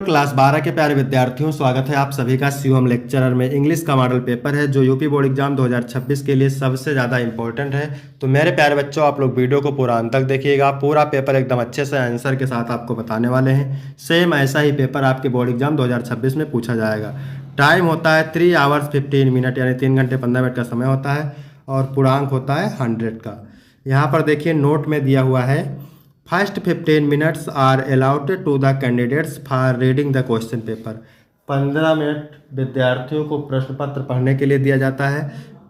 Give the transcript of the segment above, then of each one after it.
Class 12 के प्यारे विद्यार्थियों, स्वागत है आप सभी का शिवम लेक्चरर में। इंग्लिश का मॉडल पेपर है जो यूपी बोर्ड एग्जाम 2026 के लिए सबसे ज़्यादा इंपॉर्टेंट है। तो मेरे प्यारे बच्चों, आप लोग वीडियो को पूरा अंत तक देखिएगा। पूरा पेपर एकदम अच्छे से आंसर के साथ आपको बताने वाले हैं। सेम ऐसा ही पेपर आपके बोर्ड एग्जाम 2026 में पूछा जाएगा। टाइम होता है 3 आवर्स 15 मिनट, यानी 3 घंटे 15 मिनट का समय होता है और पूर्णांक होता है 100 का। यहाँ पर देखिए नोट में दिया हुआ है, first 15 minutes are allotted to the candidates for reading the question paper. 15 minute विद्यार्थियों को प्रश्न पत्र पढ़ने के लिए दिया जाता है।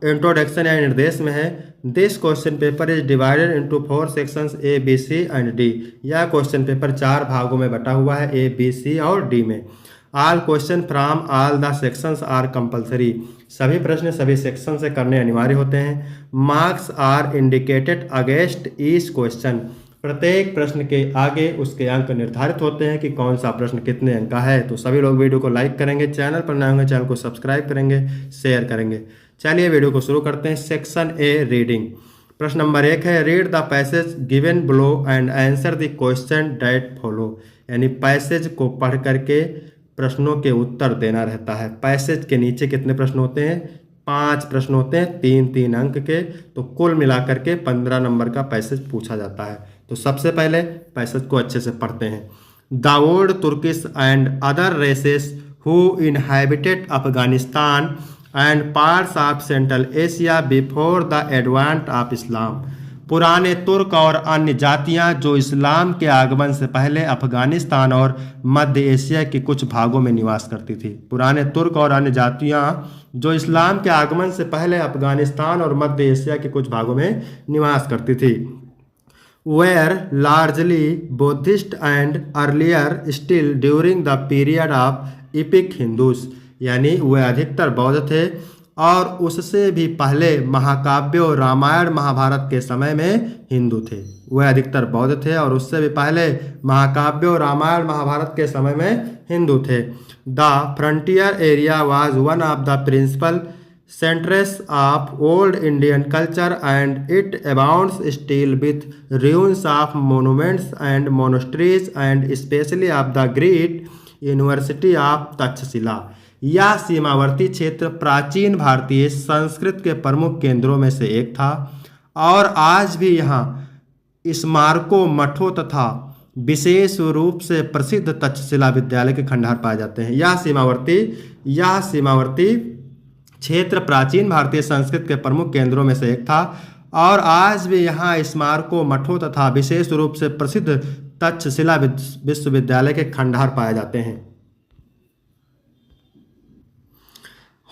इंट्रोडक्शन या निर्देश में है, this question paper is divided into 4 sections A B C and D. यह क्वेश्चन पेपर 4 भागों में बटा हुआ है, ए बी सी और डी में। All question from all the sections are compulsory. सभी प्रश्न सभी सेक्शन से करने अनिवार्य होते हैं। Marks are indicated against each question. प्रत्येक प्रश्न के आगे उसके अंक निर्धारित होते हैं कि कौन सा प्रश्न कितने अंक का है। तो सभी लोग वीडियो को लाइक करेंगे, चैनल पर नए होंगे चैनल को सब्सक्राइब करेंगे, शेयर करेंगे। चलिए वीडियो को शुरू करते हैं। Section A reading. प्रश्न नंबर 1 है, read the passage given below and answer the question that follow. यानी पैसेज को पढ़ करके प्रश्नों के उत्तर देना रहता है। पैसेज के नीचे कितने प्रश्न होते हैं? 5 प्रश्न होते हैं, 3-3 अंक के। तो कुल मिलाकर के 15 नंबर का पैसेज पूछा जाता है। तो सबसे पहले पैसेज को अच्छे से पढ़ते हैं। The old Turkish and other races who inhabited Afghanistan and parts of central Asia before the advent of Islam. पुराने तुर्क और अन्य जातियां जो इस्लाम के आगमन से पहले अफगानिस्तान और मध्य एशिया के कुछ भागों में निवास करती थी। पुराने तुर्क और अन्य जातियां जो इस्लाम के आगमन से पहले अफगानिस्तान और मध्य एशिया के कुछ भागों में निवास करती थी। were largely Buddhist and earlier still during the period of epic Hindus। यानी वे अधिकतर बौद्ध थे और उससे भी पहले महाकाव्यों रामायण महाभारत के समय में हिंदू थे। वे अधिकतर बौद्ध थे और उससे भी पहले महाकाव्यों रामायण महाभारत के समय में हिंदू थे। The frontier area was one of the principal centers of old Indian culture and it abounds still with ruins of monuments and monasteries and especially of the great University of Takshashila. यह सीमावर्ती क्षेत्र प्राचीन भारतीय संस्कृत के प्रमुख केंद्रों में से एक था और आज भी यहाँ स्मारकों, मठों तथा विशेष रूप से प्रसिद्ध तक्षशिला विद्यालय के खंडहर पाए जाते हैं। यह सीमावर्ती क्षेत्र प्राचीन भारतीय संस्कृत के प्रमुख केंद्रों में से एक था और आज भी यहाँ स्मारकों, मठों तथा विशेष रूप से प्रसिद्ध तक्षशिला विश्वविद्यालय के खंडहर पाए जाते हैं।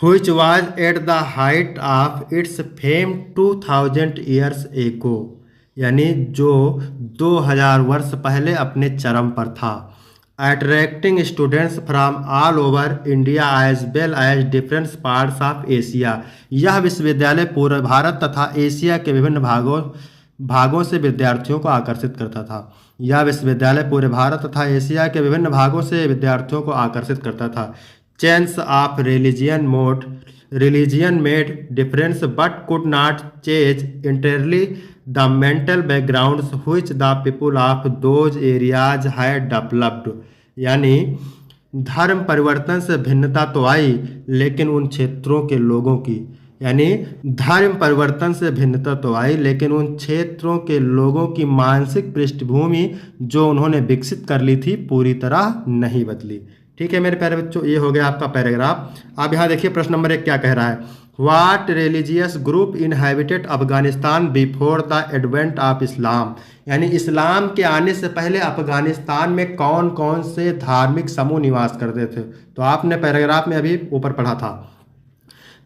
Which was at the height of its fame 2000 years ago। यानी जो 2000 वर्ष पहले अपने चरम पर था। Attracting students from all over India as well as different parts of Asia. यह विश्वविद्यालय पूरे भारत तथा एशिया के विभिन्न भागों से विद्यार्थियों को आकर्षित करता था। यह विश्वविद्यालय पूरे भारत तथा एशिया के विभिन्न भागों से विद्यार्थियों को आकर्षित करता था। Change of religion made difference but could not change इंटरली the mental backgrounds which the people of those areas had developed. यानी धर्म परिवर्तन से भिन्नता तो आई लेकिन उन क्षेत्रों के लोगों की मानसिक पृष्ठभूमि जो उन्होंने विकसित कर ली थी पूरी तरह नहीं बदली। ठीक है मेरे प्यारे बच्चों, ये हो गया आपका पैराग्राफ। अब यहाँ देखिए प्रश्न नंबर 1 क्या कह रहा है। What religious group inhabited Afghanistan before the advent of इस्लाम। यानी इस्लाम के आने से पहले अफगानिस्तान में कौन कौन से धार्मिक समूह निवास करते थे। तो आपने पैराग्राफ में अभी ऊपर पढ़ा था।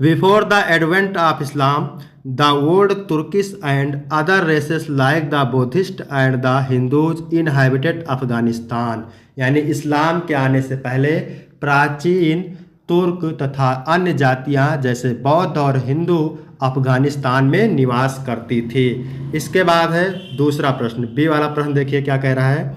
Before the advent of Islam the old Turkish and other races like the Buddhist and the Hindus inhabited Afghanistan. यानी इस्लाम के आने से पहले प्राचीन तुर्क तथा अन्य जातियां जैसे बौद्ध और हिंदू अफगानिस्तान में निवास करती थी। इसके बाद है दूसरा प्रश्न, बी वाला प्रश्न देखिए क्या कह रहा है।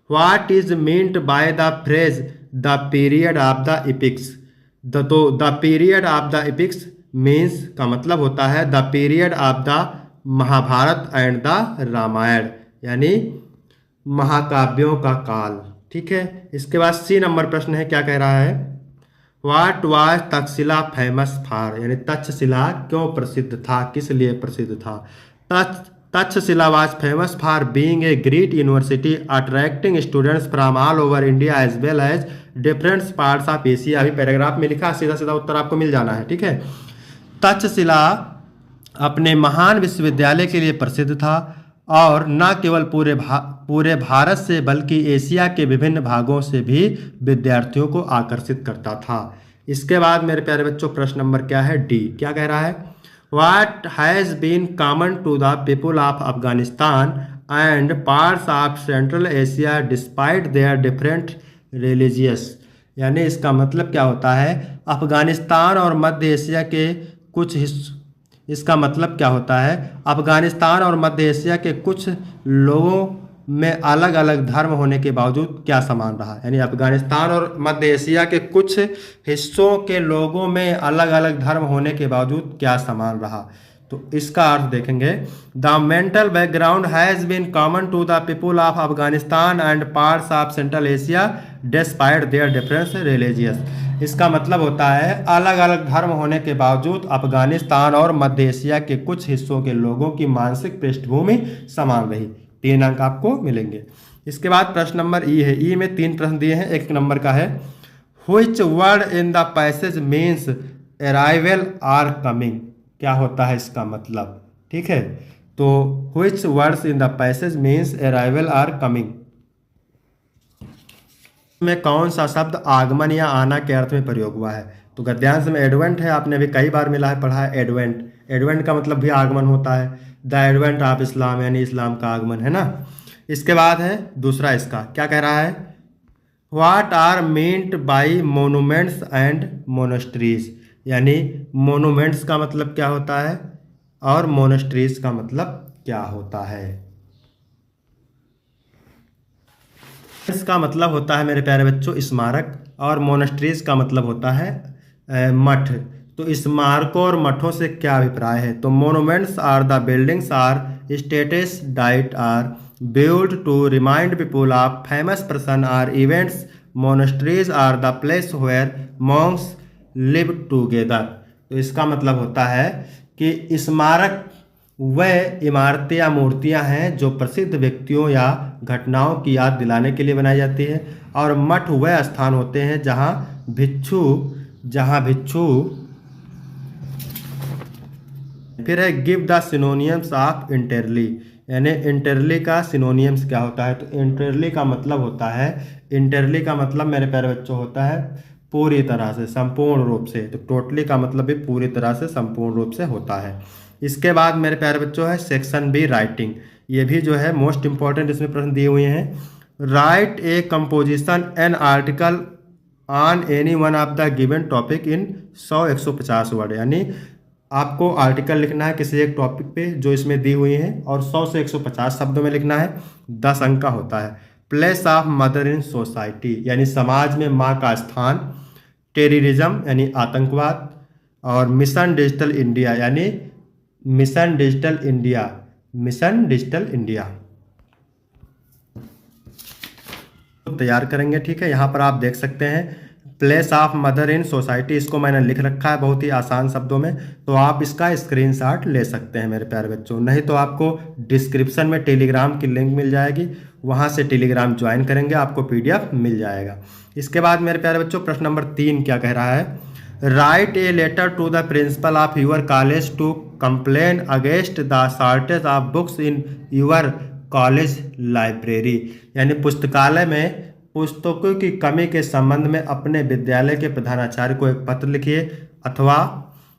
What is meant by the phrase the period of the epics. तो the period of the epics means का मतलब होता है the period of the Mahabharata and the Ramayana. यानी महाकाव्यों का काल। ठीक है। इसके बाद सी नंबर प्रश्न है, क्या कह रहा है? What was Takshashila famous for, यानी तक्षशिला क्यों प्रसिद्ध था, किस लिए प्रसिद्ध था? Takshashila was famous for being a great university attracting students from all over India as well as different parts of Asia. अभी पैराग्राफ में लिखा, सीधा सीधा उत्तर आपको मिल जाना है, ठीक है। तक्षशिला अपने महान विश्वविद्यालय के लिए प्रसिद्ध था और न केवल पूरे भारत से बल्कि एशिया के विभिन्न भागों से भी विद्यार्थियों को आकर्षित करता था। इसके बाद मेरे प्यारे बच्चों प्रश्न नंबर क्या है? डी। क्या कह रहा है? What has been common to the people of Afghanistan and parts of central Asia despite their different religious, यानी इसका मतलब क्या होता है? अफगानिस्तान और मध्य एशिया के कुछ हिस्सों, इसका मतलब क्या होता है? अफगानिस्तान और मध्य एशिया के कुछ लोगों में अलग अलग धर्म होने के बावजूद क्या समान रहा, यानी अफगानिस्तान और मध्य एशिया के कुछ हिस्सों के लोगों में अलग अलग धर्म होने के बावजूद क्या समान रहा। तो इसका अर्थ देखेंगे, the mental background has been common to the people of Afghanistan and parts of central Asia despite their difference religious. इसका मतलब होता है अलग अलग धर्म होने के बावजूद अफगानिस्तान और मध्य एशिया के कुछ हिस्सों के लोगों की मानसिक पृष्ठभूमि समान रही। 3 अंक आपको मिलेंगे। इसके बाद प्रश्न नंबर ई है। ई में 3 प्रश्न दिए हैं, 1 नंबर का है which word in the passage means arrival or coming, क्या होता है इसका मतलब, ठीक है। तो which words in the passage means arrival or coming में कौन सा शब्द आगमन या आना के अर्थ में प्रयोग हुआ है? तो गद्यांश में एडवेंट है, आपने अभी कई बार मिला है, पढ़ा है एडवेंट। एडवेंट का मतलब भी आगमन होता है, द एडवेंट ऑफ इस्लाम, यानी इस्लाम का आगमन, है ना। इसके बाद है दूसरा, इसका क्या कह रहा है? What are meant by monuments and monasteries, यानी मोनूमेंट्स का मतलब क्या होता है और मोनेस्ट्रीज का मतलब क्या होता है? इसका मतलब होता है मेरे प्यारे बच्चों स्मारक, और मोनेस्ट्रीज का मतलब होता है मठ। तो स्मारकों और मठों से क्या अभिप्राय है? तो monuments are the buildings or statues that are built to remind people of famous person or events. Monasteries are the place where monks live together. तो इसका मतलब होता है कि स्मारक वह इमारतें या मूर्तियां हैं जो प्रसिद्ध व्यक्तियों या घटनाओं की याद दिलाने के लिए बनाई जाती है, और मठ वह स्थान होते हैं जहां भिक्षु फिर है गिव द सिनोनियम्स ऑफ इंटरली, यानी इंटरली का सिनोनियम्स क्या होता है? तो इंटरली का मतलब होता है, इंटरली का मतलब मेरे प्यारे बच्चों होता है पूरी तरह से, संपूर्ण रूप से। तो टोटली का मतलब भी पूरी तरह से, संपूर्ण रूप से होता है। इसके बाद मेरे प्यारे बच्चों है सेक्शन बी राइटिंग। ये भी जो है मोस्ट इंपॉर्टेंट इसमें प्रश्न दिए हुए हैं। Right A composition an article on any one of the given topic in 100-150 word, यानी आपको आर्टिकल लिखना है किसी एक टॉपिक पे जो इसमें दी हुई है, और 100 से 150 शब्दों में लिखना है। 10 अंक का होता है। Place of mother in society, यानी समाज में माँ का स्थान। टेररिज्म यानी आतंकवाद, और मिशन डिजिटल इंडिया, यानी मिशन डिजिटल इंडिया तैयार करेंगे, ठीक है। यहाँ पर आप देख सकते हैं place of mother in society, इसको मैंने लिख रखा है बहुत ही आसान शब्दों में, तो आप इसका स्क्रीनशॉट ले सकते हैं मेरे प्यारे बच्चों। नहीं तो आपको डिस्क्रिप्शन में टेलीग्राम की लिंक मिल जाएगी, वहाँ से टेलीग्राम ज्वाइन करेंगे, आपको PDF मिल जाएगा। इसके बाद मेरे प्यारे बच्चों प्रश्न नंबर 3 क्या कह रहा है? Write a letter to the principal of your college to complain against the shortage of books in your college library, यानी पुस्तकालय में पुस्तकों की कमी के संबंध में अपने विद्यालय के प्रधानाचार्य को एक पत्र लिखिए, अथवा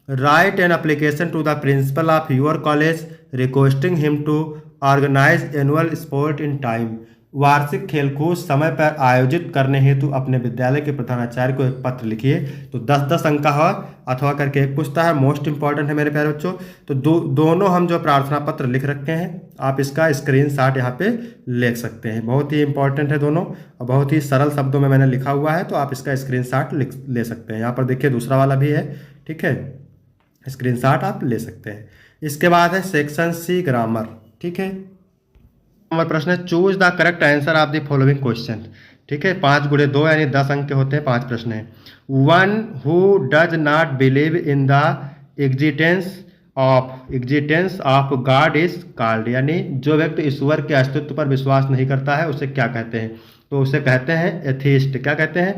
write an application to the principal of your college requesting him to organise annual sport in time, वार्षिक खेलकूद समय पर आयोजित करने हेतु अपने विद्यालय के प्रधानाचार्य को एक पत्र लिखिए। तो 10-10 अंक का है, अथवा करके एक पूछता है, मोस्ट इंपॉर्टेंट है मेरे प्यारे बच्चों। तो दोनों हम जो प्रार्थना पत्र लिख रखे हैं, आप इसका स्क्रीनशॉट यहाँ पे ले सकते हैं। बहुत ही इंपॉर्टेंट है दोनों, और बहुत ही सरल शब्दों में मैंने लिखा हुआ है, तो आप इसका स्क्रीनशॉट ले सकते हैं। यहाँ पर देखिए दूसरा वाला भी है, ठीक है, स्क्रीनशॉट आप ले सकते हैं। इसके बाद है सेक्शन सी ग्रामर, ठीक है। नंबर प्रश्न है choose the correct answer of the following question, ठीक है, 5 गुणे 2 यानी 10 अंक के होते हैं, 5 प्रश्न हैं। One who does not believe in the existence of God is called, यानी जो व्यक्ति ईश्वर के अस्तित्व पर विश्वास नहीं करता है उसे क्या कहते हैं? तो उसे कहते हैं एथीस्ट। क्या कहते हैं?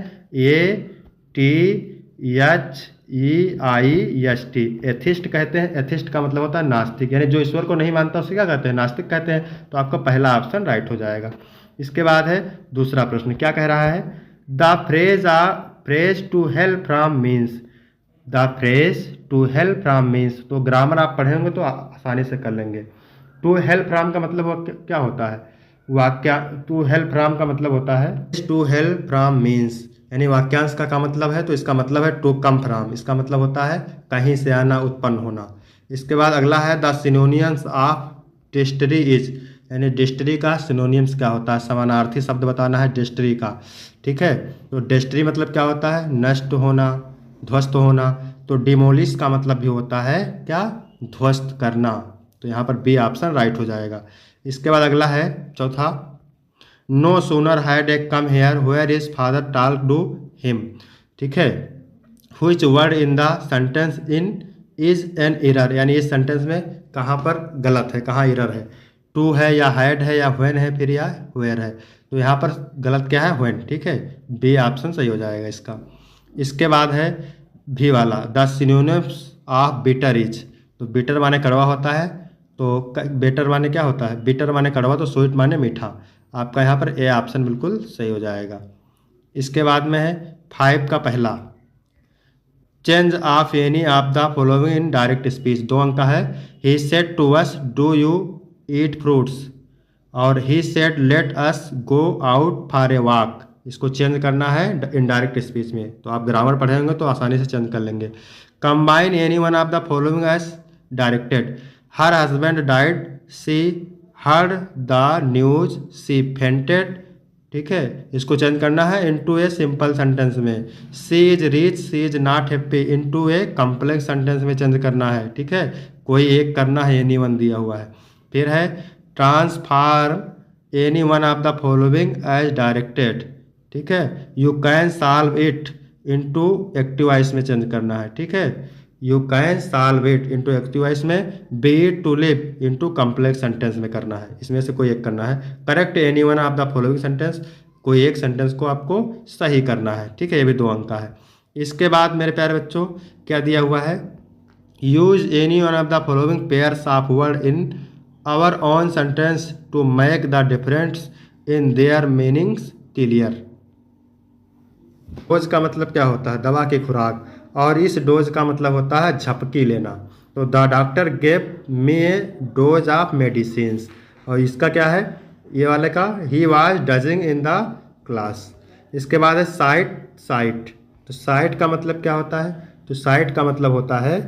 ATHEIST, एथिस्ट कहते हैं। एथिस्ट का मतलब होता है नास्तिक, यानी जो ईश्वर को नहीं मानता उसे क्या कहते हैं? नास्तिक कहते हैं। तो आपका पहला ऑप्शन राइट हो जाएगा। इसके बाद है दूसरा प्रश्न, क्या कह रहा है? The phrase to help from means, the phrase to help from means, तो ग्रामर आप पढ़ेंगे तो आसानी से कर लेंगे। टू हेल्प फ्रॉम का मतलब क्या होता है? वाक्य टू हेल्प फ्रॉम का मतलब होता है टू हेल्प फ्रॉम मीन्स, यानी वाक्यांश का मतलब है, तो इसका मतलब है टू कम फ्रॉम, इसका मतलब होता है कहीं से आना, उत्पन्न होना। इसके बाद अगला है द सिनोनियम्स ऑफ डिस्ट्री इज, यानी डिस्ट्री का सिनोनियम्स क्या होता है? समानार्थी शब्द बताना है डिस्ट्री का। ठीक है, तो डिस्ट्री मतलब क्या होता है? नष्ट होना, ध्वस्त होना। तो डिमोलिश का मतलब भी होता है क्या? ध्वस्त करना। तो यहाँ पर बी ऑप्शन राइट हो जाएगा। इसके बाद अगला है चौथा, no sooner had a come here where is father talk to him. ठीक है, which word in the sentence in is an error, यानी इस सेंटेंस में कहाँ पर गलत है, कहाँ एरर है? टू है या हैड है या व्हेन है फिर या वेयर है? तो यहाँ पर गलत क्या है? व्हेन। ठीक है, बी ऑप्शन सही हो जाएगा इसका। इसके बाद है भी वाला, the synonyms of bitter is, तो बिटर माने कड़वा होता है, तो बेटर माने क्या होता है? बिटर माने कड़वा, तो स्वीट माने मीठा। आपका यहाँ पर ए ऑप्शन बिल्कुल सही हो जाएगा। इसके बाद में है 5 का पहला, change of any of the following in direct speech, 2 अंक का है। He said to us do you eat fruits, और he said let us go out for a walk, इसको चेंज करना है इनडायरेक्ट स्पीच में। तो आप ग्रामर पढ़ेंगे तो आसानी से चेंज कर लेंगे। Combine any one of the following as directed, her husband died, she heard the news, she fainted. ठीक है, इसको चेंज करना है इनटू ए सिंपल सेंटेंस में। She is rich, she is not happy, into a complex sentence में change करना है। ठीक है, कोई एक करना है, एनी वन दिया हुआ है। फिर है transform any one of the following as directed. ठीक है, you can solve it into active voice में चेंज करना है। ठीक है, you can solve it into active voice में, B to live into complex sentence में करना है। इसमें से कोई एक करना है। Correct any one of the following sentence, कोई एक सेंटेंस को आपको सही करना है। ठीक है, ये भी 2 अंक का है। इसके बाद मेरे प्यारे बच्चों क्या दिया हुआ है? Use any one of the following pairs of word in our own sentence to make the difference in their meanings clear. Dose का मतलब क्या होता है? दवा की खुराक, और इस डोज का मतलब होता है झपकी लेना। तो the doctor gave me a dose of medicines, और इसका क्या है? ये वाले का ही was dozing in the class. इसके बाद है साइट, साइट, तो साइट का मतलब क्या होता है? तो साइट का मतलब होता है,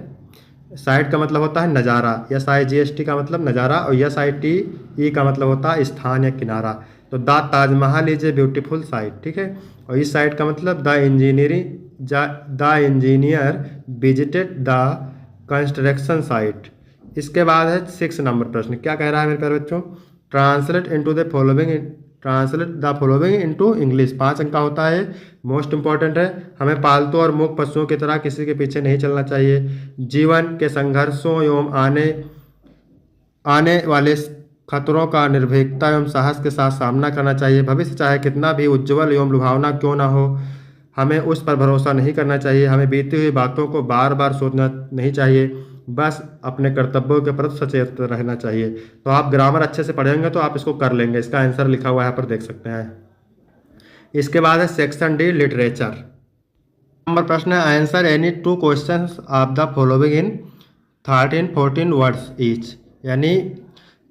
साइट का मतलब होता है नज़ारा, SIGST का मतलब नज़ारा, और SITE का मतलब होता है स्थान या किनारा। तो the Taj Mahal is a beautiful sight. ठीक है, और इस साइट का मतलब the engineer visited the construction site. इसके बाद है 6 नंबर प्रश्न, क्या कह रहा है मेरे प्यारे बच्चों? Translate the following into English, 5 अंक का होता है, मोस्ट इंपॉर्टेंट है। हमें पालतू और मूक पशुओं की तरह किसी के पीछे नहीं चलना चाहिए। जीवन के संघर्षों एवं आने वाले खतरों का निर्भीकता एवं साहस के साथ सामना करना चाहिए। भविष्य चाहे कितना भी उज्जवल एवं लुभावना क्यों ना हो, हमें उस पर भरोसा नहीं करना चाहिए। हमें बीती हुई बातों को बार बार सोचना नहीं चाहिए, बस अपने कर्तव्यों के प्रति सचेत रहना चाहिए। तो आप ग्रामर अच्छे से पढ़ेंगे तो आप इसको कर लेंगे। इसका आंसर लिखा हुआ है यहाँ पर देख सकते हैं। इसके बाद है सेक्शन डी, लिटरेचर। नंबर प्रश्न है answer any 2 questions of the following in 13-14 words each, यानी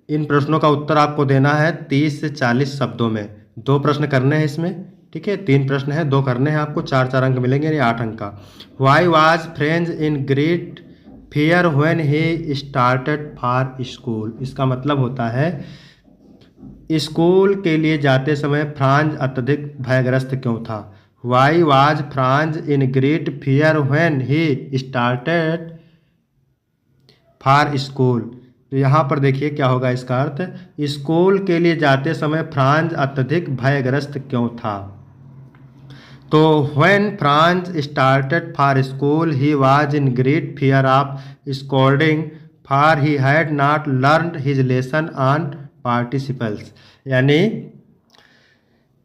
इन प्रश्नों का उत्तर आपको देना है 30 से 40 शब्दों में। 2 प्रश्न करने हैं इसमें। ठीक है, 3 प्रश्न है, 2 करने हैं आपको, 4-4 अंक मिलेंगे, यानी 8 अंक का। Why was French in great fear when he started for school, इसका मतलब होता है स्कूल के लिए जाते समय फ्रांज अत्यधिक भयग्रस्त क्यों था। Why was Franz in great fear when he started for school, तो यहाँ पर देखिए क्या होगा इसका अर्थ, स्कूल के लिए जाते समय फ्रांज अत्यधिक भयग्रस्त क्यों था। तो when Franz started for school he was in great fear of scolding for he had not learned his lesson on participles. यानी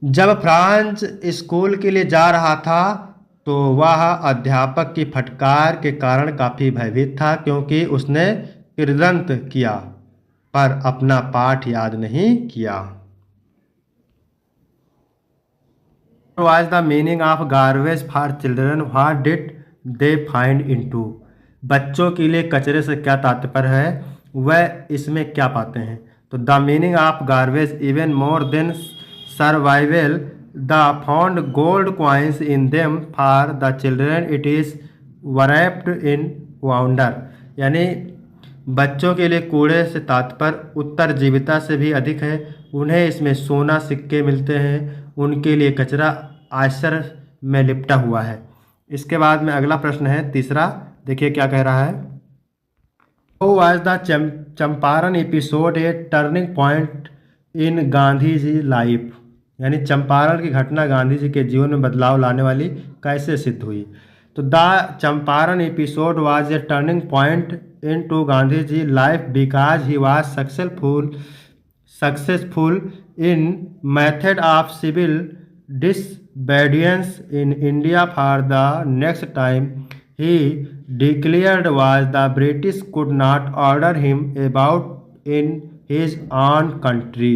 जब फ्रांज स्कूल के लिए जा रहा था तो वह अध्यापक की फटकार के कारण काफ़ी भयभीत था, क्योंकि उसने कृदंत किया पर अपना पाठ याद नहीं किया। Was the meaning of garbage for children? What did they find into? बच्चों के लिए कचरे से क्या तात्पर्य है, वह इसमें क्या पाते हैं? तो the meaning of garbage even more than survival the found gold coins in them for the children it is wrapped इन वाउंडर। यानी बच्चों के लिए कूड़े से तात्पर्य उत्तरजीविता से भी अधिक है। उन्हें इसमें सोना सिक्के मिलते हैं, उनके लिए कचरा आश्चर्य में लिपटा हुआ है। इसके बाद में अगला प्रश्न है तीसरा, देखिए क्या कह रहा है। वो was the Champaran episode a turning point in Gandhi ji life. यानी चंपारण की घटना गांधी जी के जीवन में बदलाव लाने वाली कैसे सिद्ध हुई? तो the Champaran episode was a turning point in to Gandhi ji life because he was successful in method of civil disobedience in India for the next time he declared was the British could not order him about in his own country।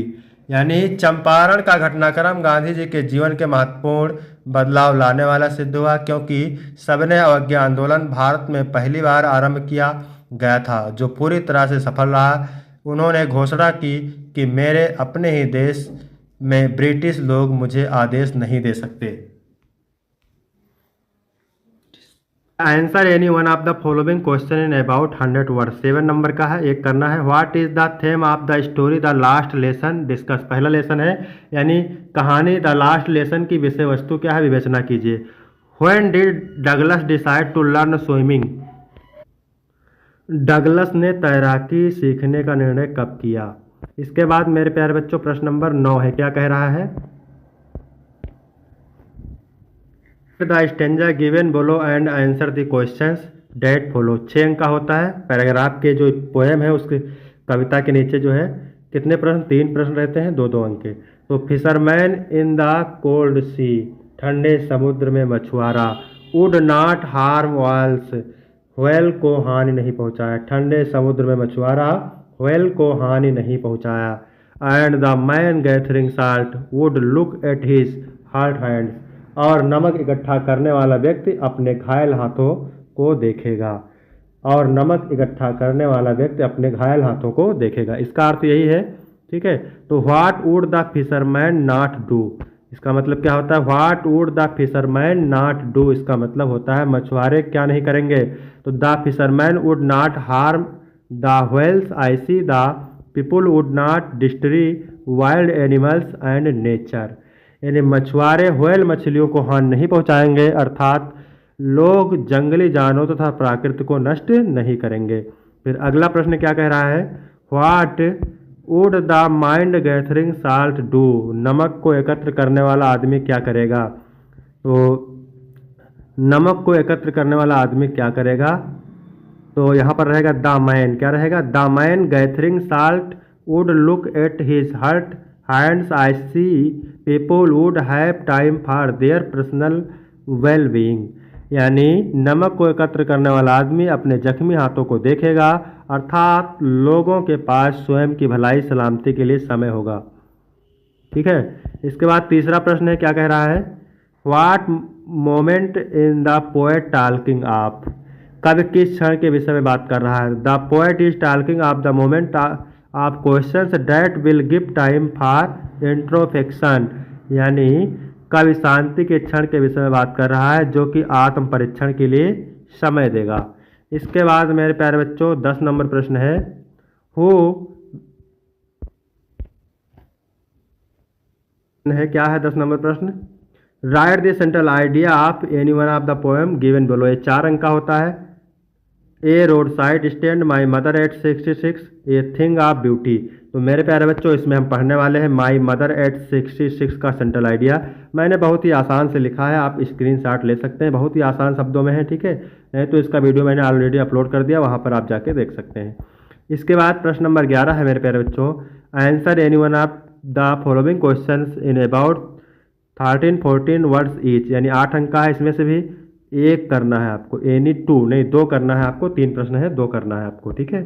यानी चंपारण का घटनाक्रम गांधी जी के जीवन के महत्वपूर्ण बदलाव लाने वाला सिद्ध हुआ, क्योंकि सबने अवज्ञा आंदोलन भारत में पहली बार आरंभ किया गया था, जो पूरी तरह से सफल रहा। उन्होंने घोषणा की कि मेरे अपने ही देश में ब्रिटिश लोग मुझे आदेश नहीं दे सकते। Answer any one of the following question in about 100 word. 7 number का है, एक करना है। What is the theme of the story the last lesson discuss. पहला लेसन है, यानी कहानी द लास्ट लेसन की विषय वस्तु क्या है, विवेचना कीजिए। When did Douglas decide to learn swimming. Douglas ने तैराकी सीखने का निर्णय कब किया। इसके बाद मेरे प्यारे बच्चों प्रश्न नंबर 9 है, क्या कह रहा है। The stanza given below and answer the questions that follow. 6 अंक का होता है। पैराग्राफ के जो पोएम है उसके कविता के नीचे जो है कितने प्रश्न, 3 प्रश्न रहते हैं, 2-2 अंक के। तो फिशरमैन इन द कोल्ड सी, ठंडे समुद्र में मछुआरा। Would not harm whales, whale को हानि नहीं पहुंचाया। ठंडे समुद्र में मछुआरा व्हेल को हानि नहीं पहुंचाया। And the man gathering salt would look at his hurt hands, और नमक इकट्ठा करने वाला व्यक्ति अपने घायल हाथों को देखेगा। और नमक इकट्ठा करने वाला व्यक्ति अपने घायल हाथों को देखेगा। इसका अर्थ यही है, ठीक है। तो what would the fisherman not do, इसका मतलब क्या होता है। What would the fisherman not do, इसका मतलब होता है मछुआरे क्या नहीं करेंगे। तो the fisherman would not harm the whales, I see the people would not destroy wild animals and nature. यानी मछुआरे व्हेल मछलियों को हानि नहीं पहुंचाएंगे, अर्थात लोग जंगली जानवरों तथा प्रकृति को नष्ट नहीं करेंगे। फिर अगला प्रश्न क्या कह रहा है। What would the mind gathering salt do, नमक को एकत्र करने वाला आदमी क्या करेगा। तो नमक को एकत्र करने वाला आदमी क्या करेगा, तो यहाँ पर रहेगा द मैन, क्या रहेगा। The man gathering salt would look at his hurt hands, I see people would have time for their personal well being. यानी नमक को एकत्र करने वाला आदमी अपने जख्मी हाथों को देखेगा, अर्थात लोगों के पास स्वयं की भलाई सलामती के लिए समय होगा, ठीक है। इसके बाद तीसरा प्रश्न है, क्या कह रहा है। What moment in the poet talking of, कवि किस क्षण के विषय में बात कर रहा है। The poet is talking of the moment of questions that will give time for introspection. यानी कवि शांति के क्षण के विषय में बात कर रहा है, जो कि आत्म परीक्षण के लिए समय देगा। इसके बाद मेरे प्यारे बच्चों 10 नंबर प्रश्न है। हु है, क्या है 10 नंबर प्रश्न। Write the central idea of any one of the poem given below. ये 4 अंक का होता है। A roadside stand, my mother at 66, a thing of beauty. तो मेरे प्यारे बच्चों, इसमें हम पढ़ने वाले हैं माई मदर एट 66 का सेंट्रल आइडिया। मैंने बहुत ही आसान से लिखा है, आप स्क्रीनशॉट ले सकते हैं, बहुत ही आसान शब्दों में है, ठीक है। नहीं तो इसका वीडियो मैंने ऑलरेडी अपलोड कर दिया, वहाँ पर आप जाके देख सकते हैं। इसके बाद प्रश्न नंबर 11 है मेरे प्यारे बच्चों, answer any one of the following question in about 13-14 words each, यानी 8 अंक का है, इसमें से भी एक करना है आपको, एनी टू नहीं, दो करना है आपको, 3 प्रश्न है, 2 करना है आपको, ठीक है।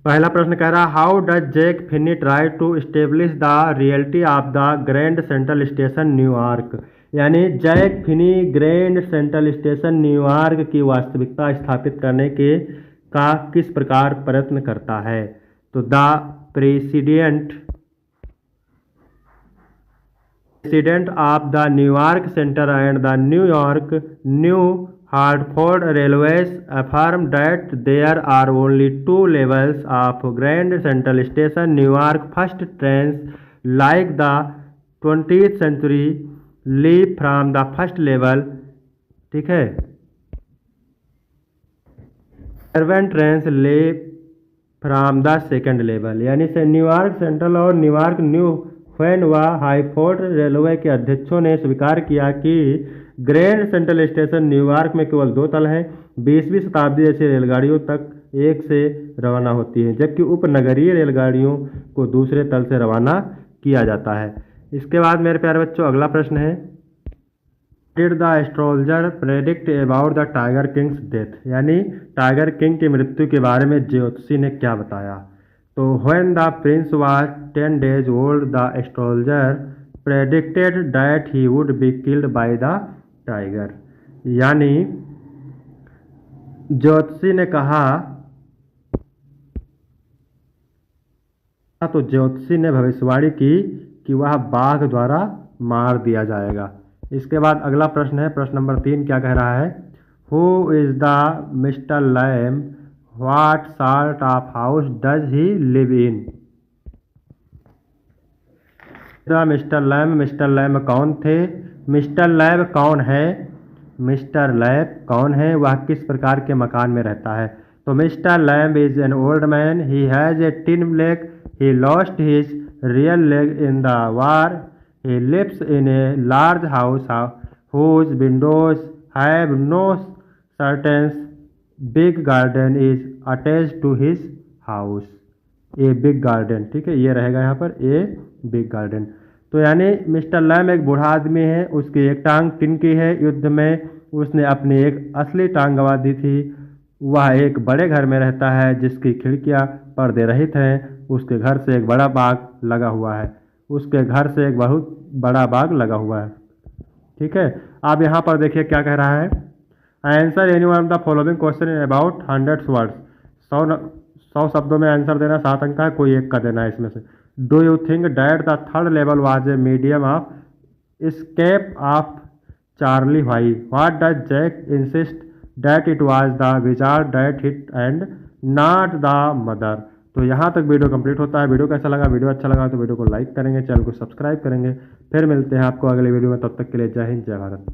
पहला प्रश्न कह रहा है how does Jack Finney try to establish the reality of the Grand Central Station New York, यानी Jack Finney Grand Central Station New York की वास्तविकता स्थापित करने के का किस प्रकार प्रयत्न करता है। तो the president of the New York centre and the New York new Hartford railways affirmed that there are only 2 levels of Grand Central Station. Newark first trains like the 20th century leave from the first level, ठीक है। Servant trains leave from the second level, यानी से New York central और New York new fan व हाईफोर्ड railway के अध्यक्षों ने स्वीकार किया कि ग्रैंड सेंट्रल स्टेशन न्यूयॉर्क में केवल 2 तल हैं। 20वीं शताब्दी ऐसी रेलगाड़ियों तक एक से रवाना होती है, जबकि उपनगरीय रेलगाड़ियों को दूसरे तल से रवाना किया जाता है। इसके बाद मेरे प्यारे बच्चों अगला प्रश्न है, did the astrologer predict about the tiger Kings death, यानी टाइगर किंग की मृत्यु के बारे में ज्योतिषी ने क्या बताया। तो when the Prince was 10 days old the astrologer predicted that he would be killed by the tiger, यानी ज्योतिषी ने कहा, तो ज्योतिषी ने भविष्यवाणी की कि वह बाघ द्वारा मार दिया जाएगा। इसके बाद अगला प्रश्न है, प्रश्न नंबर 3 क्या कह रहा है, who is the Mister Lamb, what sort of house does he live in. Mister Lamb कौन थे, मिस्टर लैम कौन है, मिस्टर लैम कौन है, वह किस प्रकार के मकान में रहता है। तो Mister Lamb is an old man, he has a tin leg, he lost his real leg in the war, he lives in a large house whose windows have no curtains, big garden is attached to his house, a big garden, ठीक है, ये रहेगा यहाँ पर a big garden। तो यानी Mr Lam एक बूढ़ा आदमी है, उसकी एक टांग टिन की है, युद्ध में उसने अपनी एक असली टांग गंवा दी थी। वह एक बड़े घर में रहता है जिसकी खिड़कियाँ पर्दे रहित हैं, उसके घर से एक बड़ा बाग लगा हुआ है, उसके घर से एक बहुत बड़ा बाग लगा हुआ है, ठीक है। आप यहाँ पर देखिए क्या कह रहा है, answer any one of the following question in about 100 words, 100 शब्दों में आंसर देना, 7 अंक का है, कोई एक का देना है इसमें से। Do you think that the third level was a medium of escape of Charlie why, what does Jack insist that it was the wizard that hit and not the mother. तो यहाँ तक वीडियो कंप्लीट होता है। Video कैसा लगा, video अच्छा लगा तो वीडियो को लाइक करेंगे, चैनल को सब्सक्राइब करेंगे। फिर मिलते हैं आपको अगले वीडियो में, तब तक के लिए जय हिंद जय भारत।